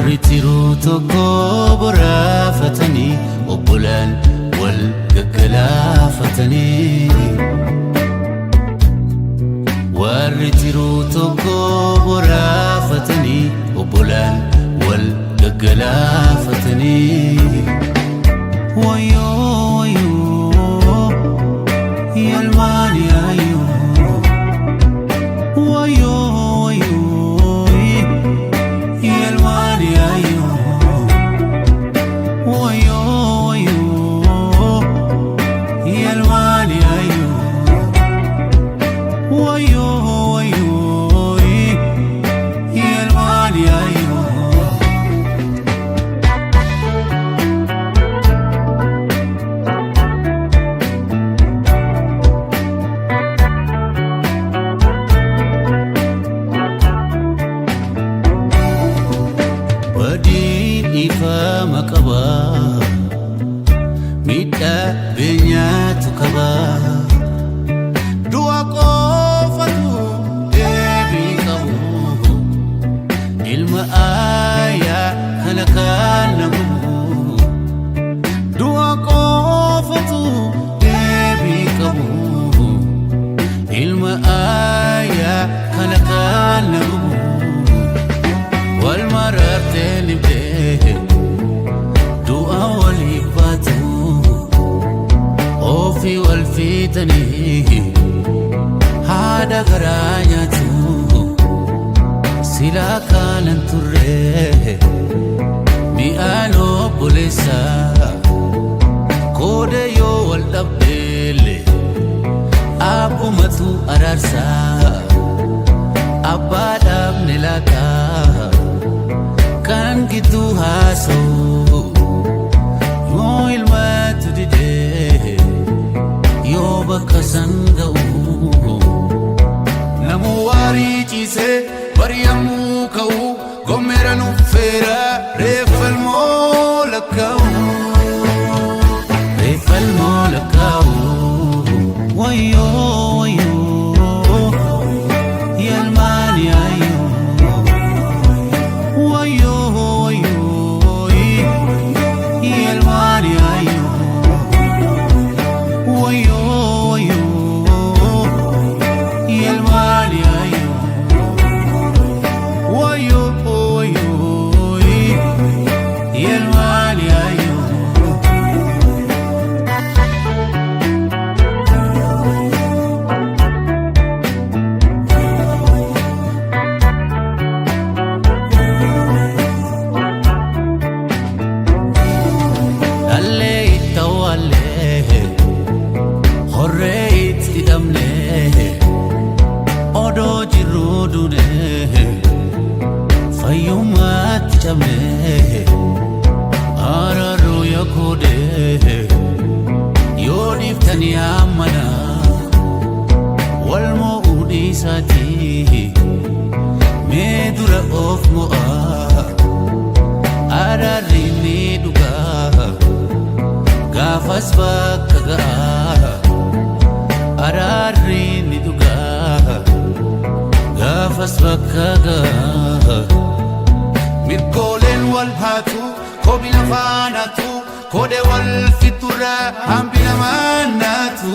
warri tokko boraafatanii obbolaan wal gaggalaafatanii warri tokko boraafatanii obbolaan wal gaggalaafatanii wayo wayo yalmaan yaayo wayo wayo yalmaan yaayo wayo wayo yalmaan yaayo wayo wayo yalmaan yaayo ifa makaba midda benyatu kaba dua qofatu debi qabu ilma aya halakanamu dua qofatu debi qabu ilma aya halakanamu wal mararteni دعاء والإباتو أوفي والفتني هذا غرانياتو سلا كان انتره ميانو بوليسا كوديو والدبديلي أبو متو أرارسا أبادا منلاكا kan gitu haso yo ilma tudide yo bakasan gau namu wari chise bariyamu kau gomera nu fera refal molakau wayo wayo yalman yayo Fayumat jame araru yakode yodif taniyamana wal muudi sati medura of moa ararini duga gafas bakaga ararini duga gafas bakaga midkolen wal hatu kobina fanatu kode wal fitura ambina manatu